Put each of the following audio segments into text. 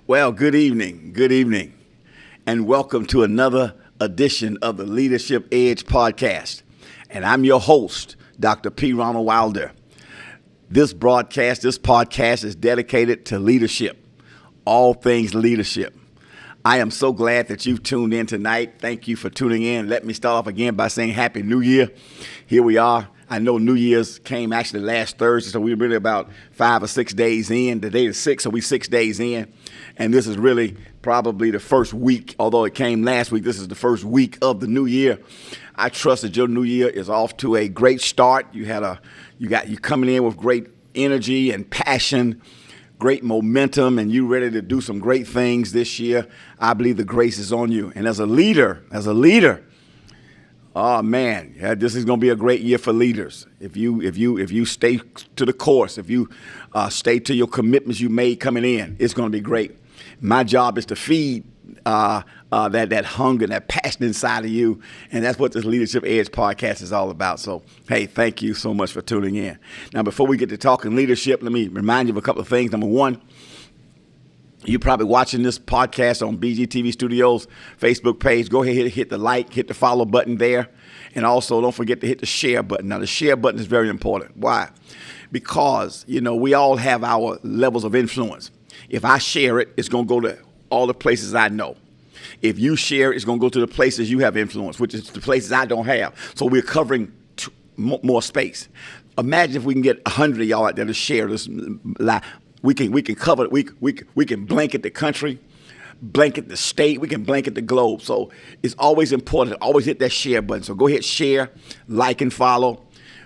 Well, good evening, and welcome to another edition of the Leadership Edge podcast. And I'm your host, Dr. P. Ronald Wilder. This podcast is dedicated to leadership, all things leadership. I am so glad that you've tuned in tonight. Thank you for tuning in. Let me start off again by saying Happy New Year. Here we are. I know New Year's came actually last Thursday, so we're really about 5 or 6 days in. Today is 6, so we're 6 days in. And this is really probably the first week, although it came last week, this is the first week of the new year. I trust that your new year is off to a great start. You coming in with great energy and passion, great momentum, and you ready to do some great things this year. I believe the grace is on you. And as a leader, oh man, this is going to be a great year for leaders. If you stay to the course, if you stay to your commitments you made coming in, it's going to be great. My job is to feed that hunger, that passion inside of you, and that's what this Leadership Edge podcast is all about. So, hey, thank you so much for tuning in. Now, before we get to talking leadership, let me remind you of a couple of things. Number one, you're probably watching this podcast on BGTV Studios Facebook page. Go ahead, hit the like, hit the follow button there. And also don't forget to hit the share button. Now, the share button is very important. Why? Because, we all have our levels of influence. If I share it, it's going to go to all the places I know. If you share it, it's going to go to the places you have influence, which is the places I don't have. So we're covering more space. Imagine if we can get 100 of y'all out there to share this live. We can cover it. We can blanket the country, blanket the state. We can blanket the globe. So it's always important to always hit that share button. So go ahead, share, like, and follow.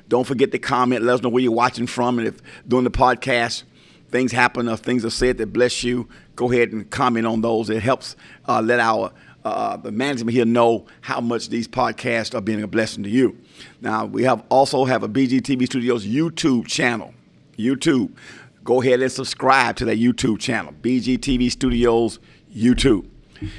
Don't forget to comment. Let us know where you're watching from. And if during the podcast things happen or things are said that bless you, go ahead and comment on those. It helps let our the management here know how much these podcasts are being a blessing to you. Now, we also have a BGTV Studios YouTube channel. YouTube. Go ahead and subscribe to that YouTube channel, BGTV Studios YouTube.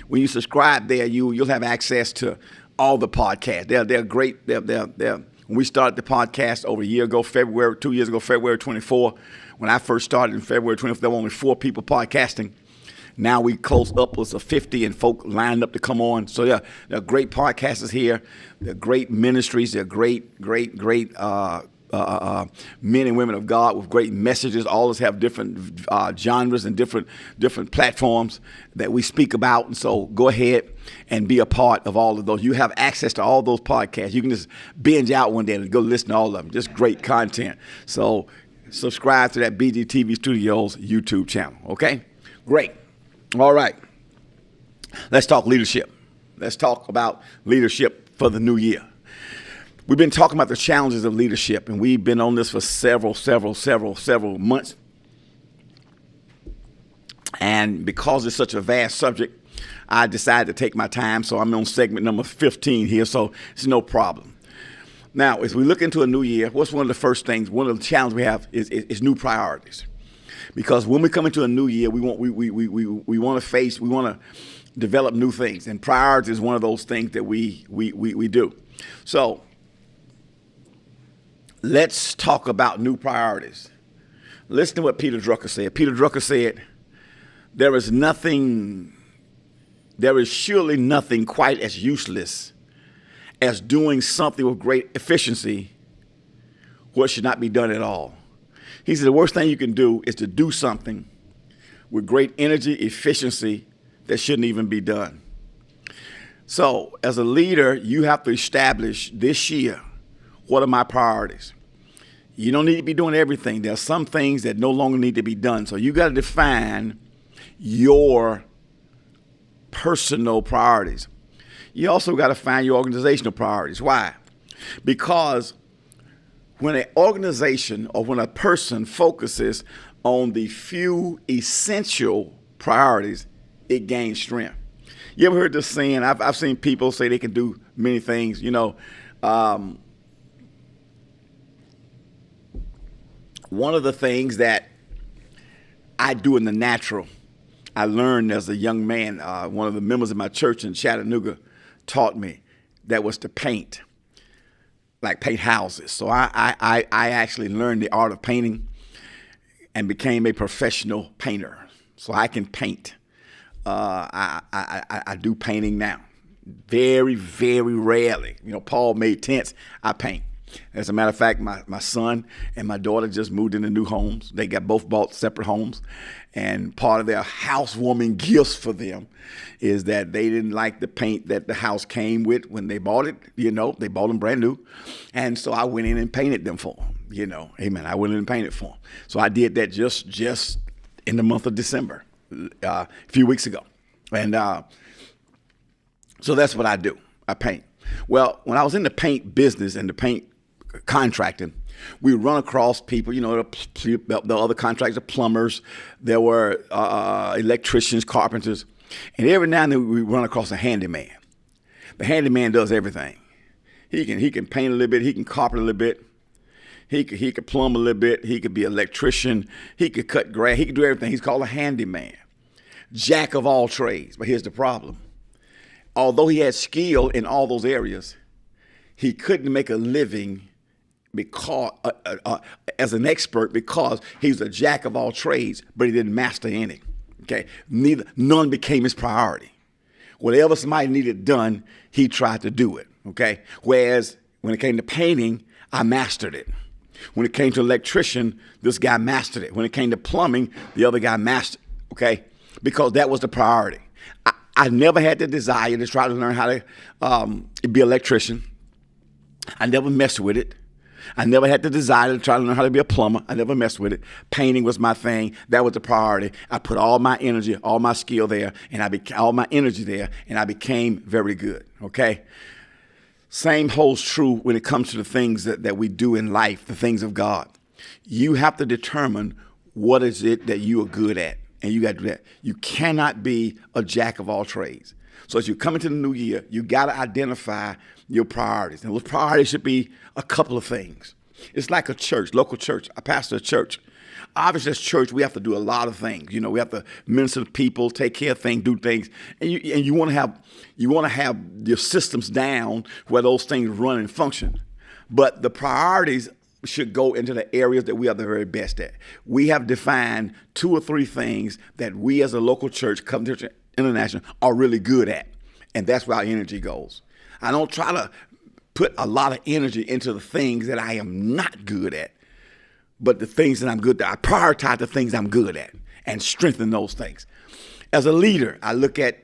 When you subscribe there, you'll have access to all the podcasts. They're great. They're when we started the podcast over a year ago, 2 years ago, February 24. When I first started in February 24, there were only 4 people podcasting. Now we close upwards of 50 and folk lined up to come on. So there are great podcasters here. They're great ministries. They're great men and women of God with great messages. All of us have different genres and different platforms that we speak about. And so go ahead and be a part of all of those. You have access to all those podcasts. You can just binge out one day and go listen to all of them. Just great content. So subscribe to that BGTV Studios YouTube channel. Okay? Great. All right. Let's talk leadership. Let's talk about leadership for the new year. We've been talking about the challenges of leadership, and we've been on this for several months. And because it's such a vast subject, I decided to take my time, so I'm on segment number 15 here, so it's no problem. Now, as we look into a new year, what's one of the first things, one of the challenges we have is new priorities. Because when we come into a new year, we want to develop new things, and priorities is one of those things that we do. So let's talk about new priorities. Listen to what Peter Drucker said. Peter Drucker said, there is surely nothing quite as useless as doing something with great efficiency what should not be done at all. He said the worst thing you can do is to do something with great energy, efficiency that shouldn't even be done. So as a leader, you have to establish this year, what are my priorities? You don't need to be doing everything. There are some things that no longer need to be done. So you got to define your personal priorities. You also got to find your organizational priorities. Why? Because when an organization or when a person focuses on the few essential priorities, it gains strength. You ever heard this saying? I've seen people say they can do many things. One of the things that I do in the natural, I learned as a young man, one of the members of my church in Chattanooga taught me, that was to paint, like paint houses. So I actually learned the art of painting and became a professional painter. So I can paint. I do painting now. Very, very rarely. Paul made tents. I paint. As a matter of fact, my son and my daughter just moved into new homes. They both bought separate homes. And part of their housewarming gifts for them is that they didn't like the paint that the house came with when they bought it. They bought them brand new. And so I went in and painted them for them. Amen. I went in and painted for them. So I did that just in the month of December, a few weeks ago. And so that's what I do. I paint. Well, when I was in the paint business and the paint contracting, we run across people, the other contractors, the plumbers, there were electricians, carpenters, and every now and then we run across a handyman. The handyman does everything. He can paint a little bit, he can carpet a little bit, he could plumb a little bit, he could be an electrician, he could cut grass, he could do everything. He's called a handyman. Jack of all trades. But here's the problem. Although he had skill in all those areas, he couldn't make a living because as an expert, because he's a jack of all trades, but he didn't master any. Okay, none became his priority. Whatever somebody needed done, he tried to do it. Okay, whereas when it came to painting, I mastered it. When it came to electrician, this guy mastered it. When it came to plumbing, the other guy mastered. Okay, because that was the priority. I never had the desire to try to learn how to be an electrician. I never messed with it. I never had the desire to try to learn how to be a plumber. I never messed with it. Painting was my thing. That was the priority. I put all my energy, all my skill there, and all my energy there, and I became very good. Okay? Same holds true when it comes to the things that we do in life, the things of God. You have to determine what is it that you are good at. And you got to do that. You cannot be a jack of all trades. So as you come into the new year, you got to identify your priorities. And those priorities should be a couple of things. It's like a church, local church. I pastor a church. Obviously, as church, we have to do a lot of things. We have to minister to people, take care of things, do things. And you want to have your systems down where those things run and function. But the priorities should go into the areas that we are the very best at. We have defined 2 or 3 things that we as a local church, Covenant Church International, are really good at. And that's where our energy goes. I don't try to put a lot of energy into the things that I am not good at, but the things that I'm good at. I prioritize the things I'm good at and strengthen those things. As a leader, I look at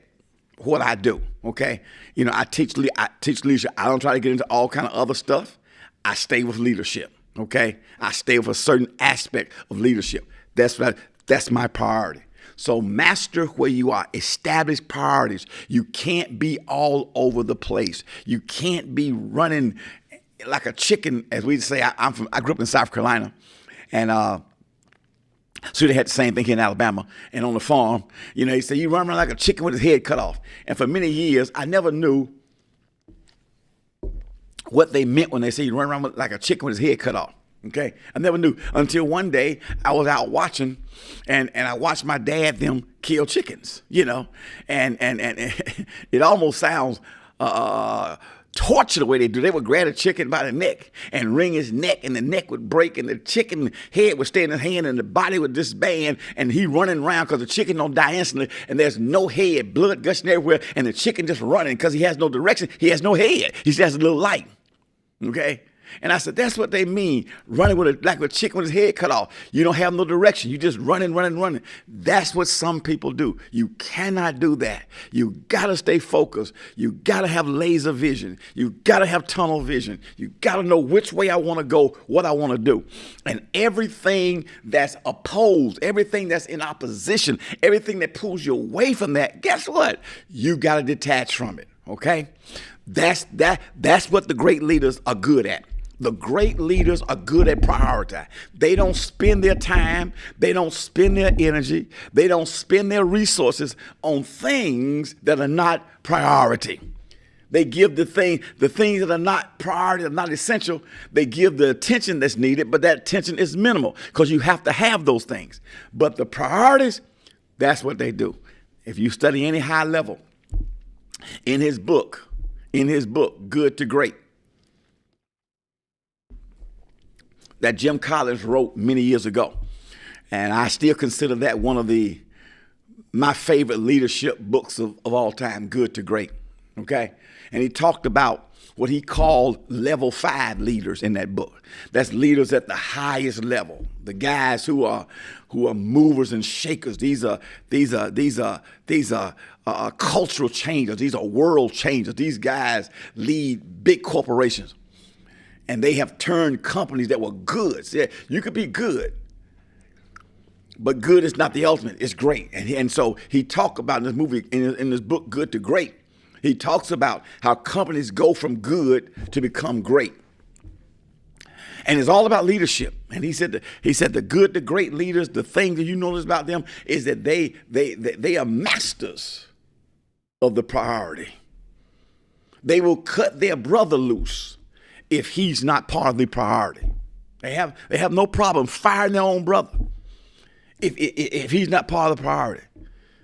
what I do, okay? I teach leadership. I don't try to get into all kind of other stuff. I stay with leadership. Okay, I stay with a certain aspect of leadership. That's my priority. So master where you are. Establish priorities. You can't be all over the place. You can't be running like a chicken, as we say. I grew up in South Carolina, and so they had the same thing here in Alabama. And on the farm, he said you run around like a chicken with his head cut off. And for many years, I never knew what they meant when they say you run around like a chicken with his head cut off. Okay, I never knew until one day I was out watching, and I watched my dad them kill chickens. And it almost sounds torture the way they do. They would grab a chicken by the neck and wring his neck, and the neck would break, and the chicken head would stay in his hand, and the body would disband, and he running around because the chicken don't die instantly, and there's no head, blood gushing everywhere, and the chicken just running because he has no direction. He has no head. He just has a little light. Okay? And I said, that's what they mean, running like a chicken with his head cut off. You don't have no direction. You just running. That's what some people do. You cannot do that. You got to stay focused. You got to have laser vision. You got to have tunnel vision. You got to know which way I want to go, what I want to do. And everything that's opposed, everything that's in opposition, everything that pulls you away from that, guess what? You got to detach from it, okay? That's what the great leaders are good at. The great leaders are good at prioritize. They don't spend their time, they don't spend their energy, they don't spend their resources on things that are not priority. They give the things that are not priority, that are not essential, they give the attention that's needed, but that attention is minimal because you have to have those things. But the priorities, that's what they do. If you study any high level, in his book, Good to Great, that Jim Collins wrote many years ago. And I still consider that one of the my favorite leadership books of all time, Good to Great. Okay? And he talked about what he called level 5 leaders in that book. That's leaders at the highest level. The guys who are movers and shakers. These are cultural changers. These are world changers. These guys lead big corporations, and they have turned companies that were good. See, you could be good, but good is not the ultimate. It's great. And so he talked about in this movie, in this book, Good to Great, he talks about how companies go from good to become great. And it's all about leadership. And he said the good to great leaders, the thing that you notice about them is that they are masters of the priority. They will cut their brother loose if he's not part of the priority. They have no problem firing their own brother if he's not part of the priority.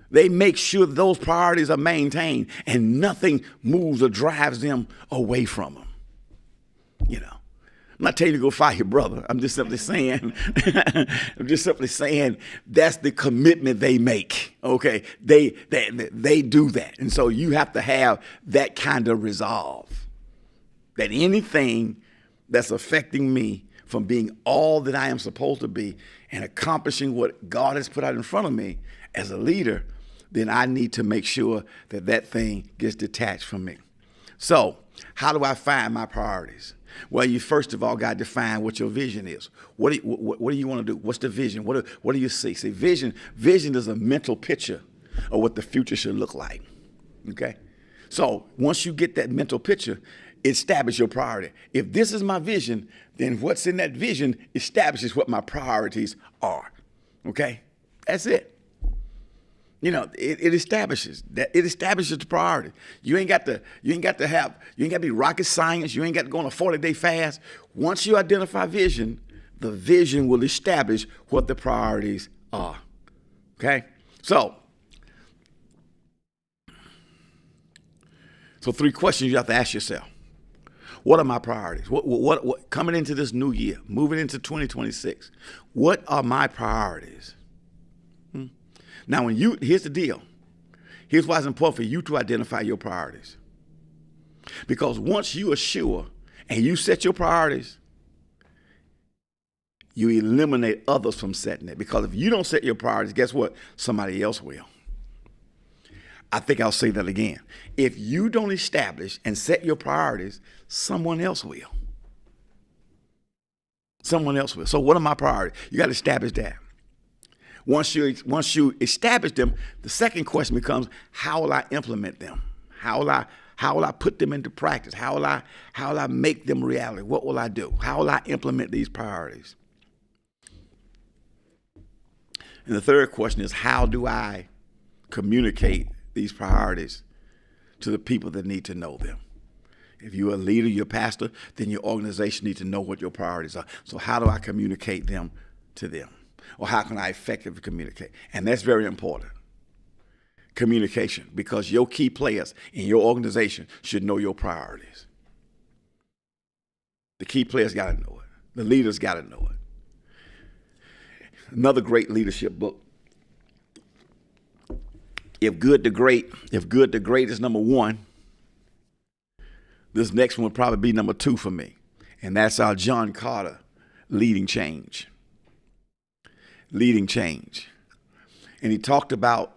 They make sure that those priorities are maintained and nothing moves or drives them away from them. You know, I'm not telling you to go fire your brother. I'm just simply saying, that's the commitment they make. Okay, they do that, and so you have to have that kind of resolve. That anything that's affecting me from being all that I am supposed to be and accomplishing what God has put out in front of me as a leader, then I need to make sure that that thing gets detached from me. So how do I find my priorities? Well, you first of all got to define what your vision is. What do you want to do? What's the vision? What do you see? See, vision is a mental picture of what the future should look like. Okay? So once you get that mental picture, establish your priority. If this is my vision, then what's in that vision establishes what my priorities are. Okay? That's it. You know, it establishes the priority. You ain't got to be rocket science. You ain't got to go on a 40-day fast. Once you identify vision, the vision will establish what the priorities are. Okay? So 3 questions you have to ask yourself. What are my priorities? What coming into this new year, moving into 2026, what are my priorities? Now, here's the deal. Here's why it's important for you to identify your priorities. Because once you are sure and you set your priorities, you eliminate others from setting it. Because if you don't set your priorities, guess what? Somebody else will. I think I'll say that again. If you don't establish and set your priorities, someone else will. Someone else will. So what are my priorities? You got to establish that. Once you establish them, the second question becomes, how will I implement them? How will I put them into practice? How will I make them reality? What will I do? How will I implement these priorities? And the third question is, how do I communicate these priorities to the people that need to know them? If you're a leader, you're a pastor, then your organization needs to know what your priorities are. So how do I communicate them to them? Or how can I effectively communicate? And that's very important. Communication, because your key players in your organization should know your priorities. The key players got to know it. The leaders got to know it. Another great leadership book. If Good to Great is number 1, this next one would probably be number 2 for me. And that's our John Carter, Leading Change. Leading Change. And he talked about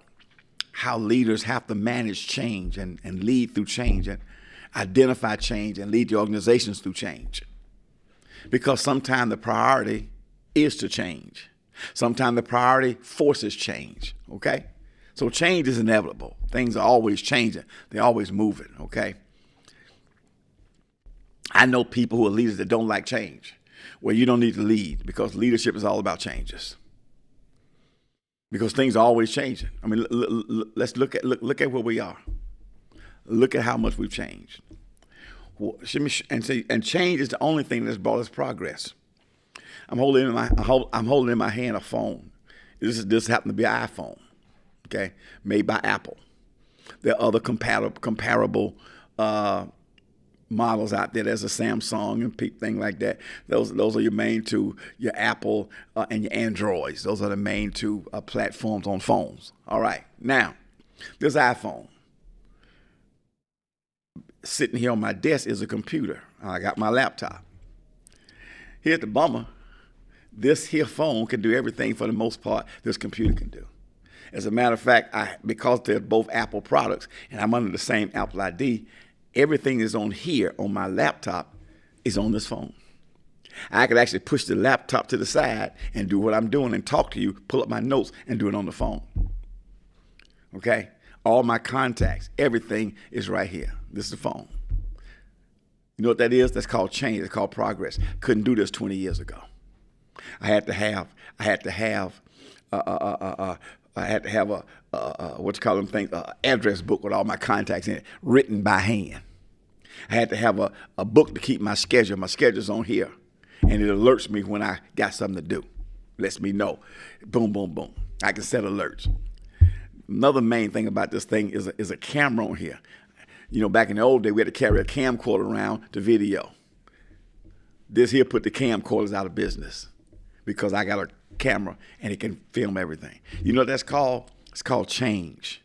how leaders have to manage change and lead through change and identify change and lead the organizations through change. Because sometimes the priority is to change. Sometimes the priority forces change, okay? So change is inevitable. Things are always changing. They're always moving, okay? I know people who are leaders that don't like change. Well, you don't need to lead, because leadership is all about changes. Because things are always changing. I mean, let's look at where we are. Look at how much we've changed. And change is the only thing that's brought us progress. I'm holding in my hand a phone. This happened to be an iPhone, okay, made by Apple. There are other comparable models out there. There's a Samsung and thing like that. Those are your main two, your Apple and your Androids. Those are the main two platforms on phones. All right. Now, this iPhone sitting here on my desk is a computer. I got my laptop. Here's the bummer. This here phone can do everything for the most part this computer can do. As a matter of fact, because they're both Apple products and I'm under the same Apple ID, everything that's on here on my laptop is on this phone. I could actually push the laptop to the side and do what I'm doing and talk to you, pull up my notes and do it on the phone. Okay? All my contacts, everything is right here. This is the phone. You know what that is? That's called change. It's called progress. Couldn't do this 20 years ago. I had to have what you call them things, address book with all my contacts in it, written by hand. I had to have a book to keep my schedule. My schedule's on here, and it alerts me when I got something to do. Lets me know. Boom, boom, boom. I can set alerts. Another main thing about this thing is a camera on here. You know, back in the old day, we had to carry a camcorder around to video. This here put the camcorders out of business because I got a camera and it can film everything. You know what that's called? It's called change.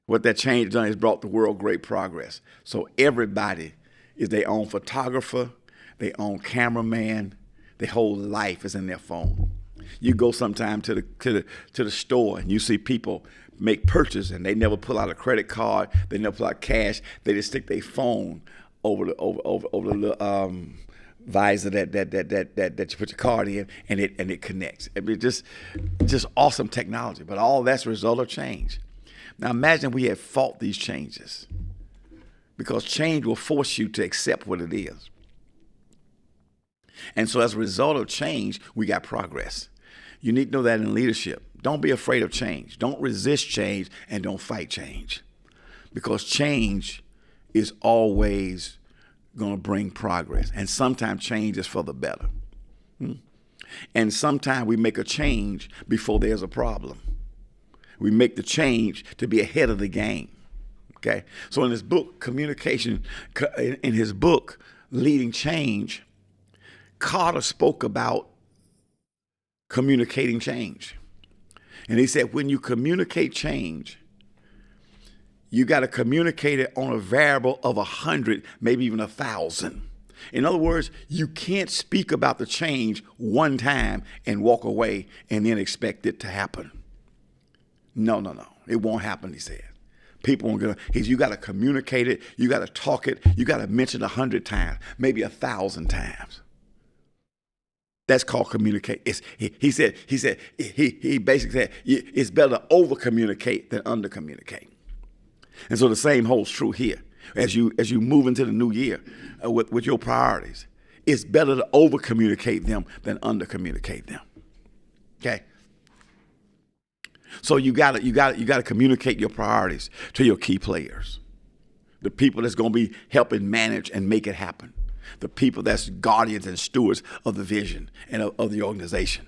What that change done is brought the world great progress. So everybody is their own photographer, their own cameraman, their whole life is in their phone. You go sometime to the store and you see people make purchases and they never pull out a credit card, they never pull out cash, they just stick their phone over the little visor that you put your card in and it connects. It's just awesome technology, but all that's a result of change. Now imagine we had fought these changes, because change will force you to accept what it is. And so as a result of change, we got progress. You need to know that in leadership. Don't be afraid of change. Don't resist change and don't fight change, because change is always going to bring progress. And sometimes change is for the better. And sometimes we make a change before there's a problem. We make the change to be ahead of the game. Okay? So in his book, Communication, in his book, Leading Change, Carter spoke about communicating change. And he said, when you communicate change, you got to communicate it on a variable of 100, maybe even 1,000. In other words, you can't speak about the change one time and walk away and then expect it to happen. No. It won't happen, he said. People aren't going to, you got to communicate it, you got to talk it, you got to mention 100 times, maybe 1,000 times. That's called communicate. He basically said it's better to over communicate than under communicate. And so the same holds true here. As you move into the new year with your priorities, it's better to over communicate them than under communicate them. Okay. So you gotta communicate your priorities to your key players, the people that's going to be helping manage and make it happen, the people that's guardians and stewards of the vision and of the organization.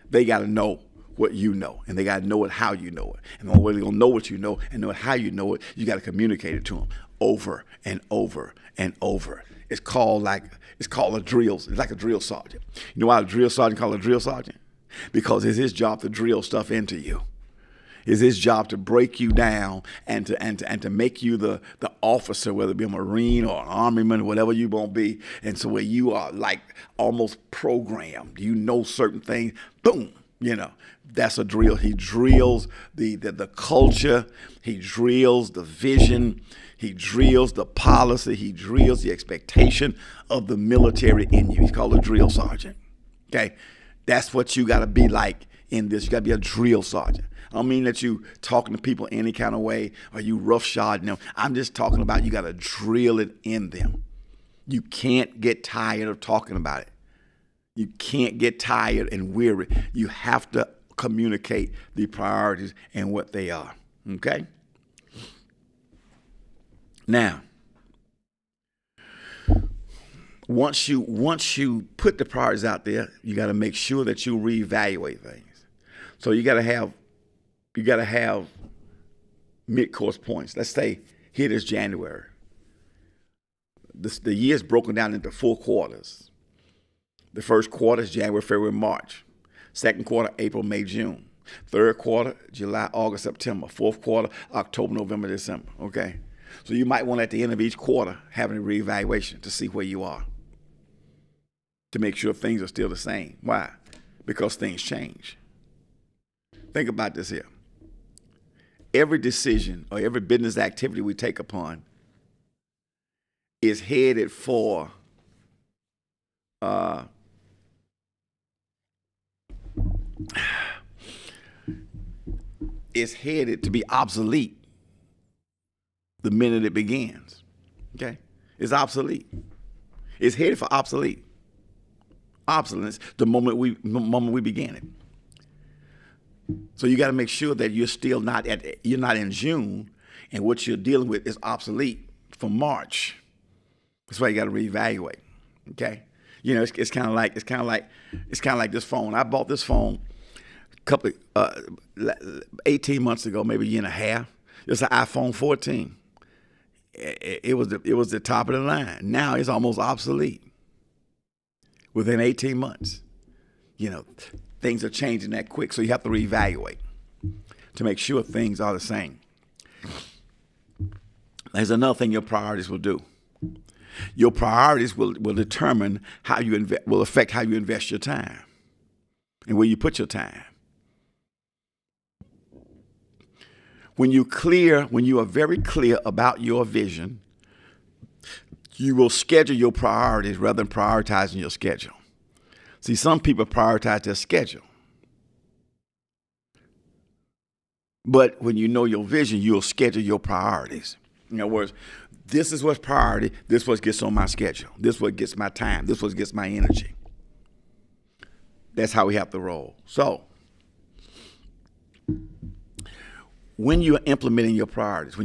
They got to know what you know, and they got to know it how you know it. And the only way they're going to know what you know and know it how you know it, you got to communicate it to them over and over and over. It's called a drill. It's like a drill sergeant. You know why a drill sergeant called a drill sergeant? Because it's his job to drill stuff into you. It's his job to break you down and to make you the officer, whether it be a Marine or an Armyman, whatever you won't be. And so where you are like almost programmed, you know certain things, boom, that's a drill. He drills the culture, he drills the vision, he drills the policy, he drills the expectation of the military in you. He's called a drill sergeant. Okay, that's what you got to be like in this. You got to be a drill sergeant. I don't mean that you talking to people any kind of way or you roughshod them. I'm just talking about you got to drill it in them. You can't get tired of talking about it. You can't get tired and weary. You have to communicate the priorities and what they are. Okay? Now, once you put the priorities out there, you got to make sure that you reevaluate things. So you got to have mid-course points. Let's say here it is January. the year is broken down into 4 quarters. The first quarter is January, February, March. Second quarter, April, May, June. Third quarter, July, August, September. Fourth quarter, October, November, December. Okay? So you might want at the end of each quarter have a reevaluation to see where you are, to make sure things are still the same. Why? Because things change. Think about this here. Every decision or every business activity we take upon is headed for is headed to be obsolete the minute it begins. Okay? It's obsolete. It's headed for obsolete. Obsolescence the moment we began it. So you got to make sure that you're still not you're not in June, and what you're dealing with is obsolete for March. That's why you got to reevaluate. Okay? You know, it's kind of like this phone. I bought this phone a couple 18 months ago, maybe a year and a half. It's an iPhone 14. It was the top of the line. Now it's almost obsolete within 18 months. You know, things are changing that quick, so you have to reevaluate to make sure things are the same. There's another thing your priorities will do. Your priorities will determine how you will affect how you invest your time and where you put your time. When you are very clear about your vision, you will schedule your priorities rather than prioritizing your schedule. See, some people prioritize their schedule. But when you know your vision, you'll schedule your priorities. In other words, this is what's priority. This is what gets on my schedule. This is what gets my time. This is what gets my energy. That's how we have to roll. So, when you're implementing your priorities,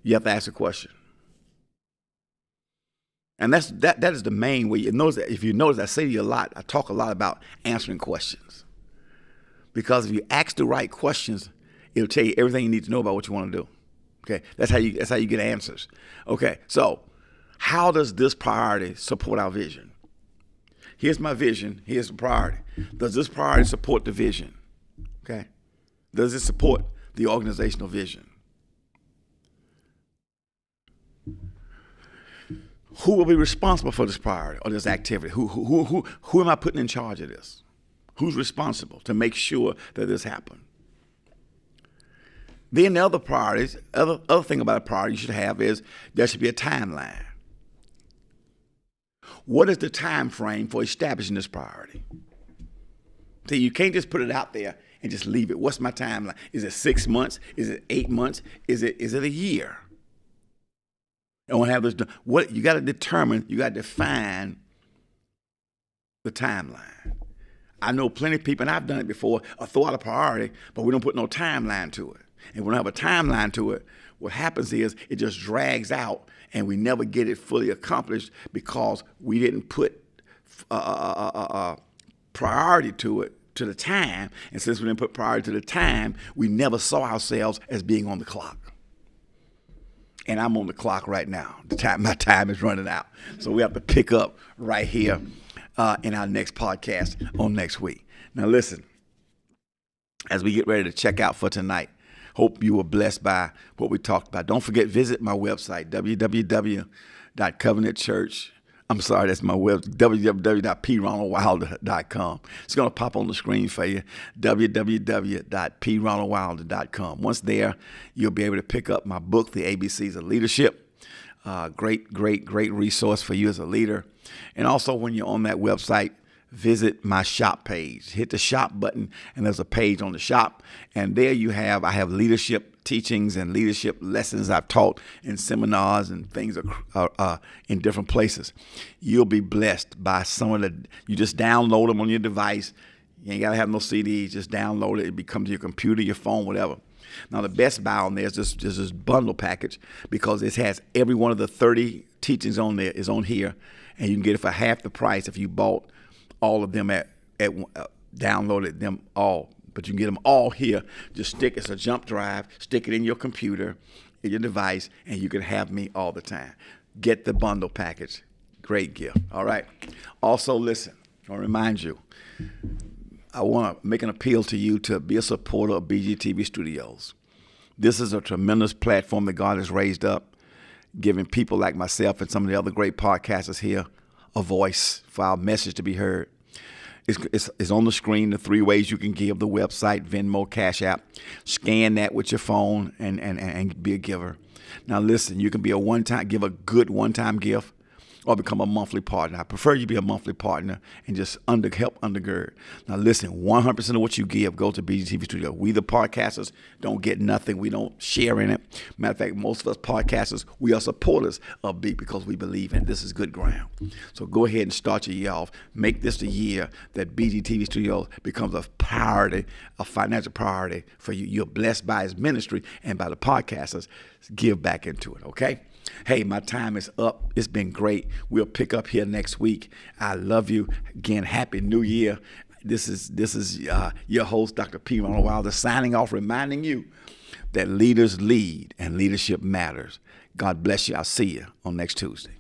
you have to ask a question. And that is the main way. If you notice, I say to you a lot, I talk a lot about answering questions. Because if you ask the right questions, it'll tell you everything you need to know about what you want to do. Okay, that's how you get answers. Okay, so how does this priority support our vision? Here's my vision. Here's the priority. Does this priority support the vision? Okay, does it support the organizational vision? Who will be responsible for this priority or this activity? Who am I putting in charge of this? Who's responsible to make sure that this happens? Then the other priorities, other thing about a priority you should have is there should be a timeline. What is the time frame for establishing this priority? See, you can't just put it out there and just leave it. What's my timeline? Is it 6 months? Is it 8 months? Is it a year? I want to have this done. What you got to determine, you got to define the timeline. I know plenty of people, and I've done it before, throw out a priority, but we don't put no timeline to it. And we don't have a timeline to it. What happens is it just drags out, and we never get it fully accomplished because we didn't put priority to it, to the time. And since we didn't put priority to the time, we never saw ourselves as being on the clock. And I'm on the clock right now. My time is running out. So we have to pick up right here in our next podcast on next week. Now listen, as we get ready to check out for tonight, hope you were blessed by what we talked about. Don't forget, visit my website, www.covenantchurch. I'm sorry, that's my website, www.pronaldwilder.com. It's going to pop on the screen for you, www.pronaldwilder.com. Once there, you'll be able to pick up my book, The ABCs of Leadership. Great resource for you as a leader. And also, when you're on that website, visit my shop page. Hit the shop button, and there's a page on the shop. And there I have leadership teachings and leadership lessons I've taught in seminars and things in different places. You'll be blessed by you just download them on your device. You ain't got to have no CDs. Just download it. It becomes your computer, your phone, whatever. Now, the best buy on there is this bundle package because it has every one of the 30 teachings on there is on here, and you can get it for half the price if you bought all of them downloaded them all. But you can get them all here. Just it's a jump drive, stick it in your computer, in your device, and you can have me all the time. Get the bundle package. Great gift. All right. Also, listen, I'll remind you, I want to make an appeal to you to be a supporter of BGTV Studios. This is a tremendous platform that God has raised up, giving people like myself and some of the other great podcasters here a voice for our message to be heard. It's on the screen, the 3 ways you can give, the website, Venmo, Cash App. Scan that with your phone and be a giver. Now listen, you can be give a good one-time gift, or become a monthly partner. I prefer you be a monthly partner and just help undergird. Now listen, 100% of what you give go to BGTV Studio. We the podcasters don't get nothing. We don't share in it. Matter of fact, most of us podcasters, we are supporters of BEAT because we believe in this is good ground. So go ahead and start your year off. Make this the year that BGTV Studio becomes a priority, a financial priority for you. You're blessed by his ministry and by the podcasters. Give back into it, okay? Hey, my time is up. It's been great. We'll pick up here next week. I love you. Again, Happy New Year. This is your host, Dr. P. Ronald Wilder, signing off, reminding you that leaders lead and leadership matters. God bless you. I'll see you on next Tuesday.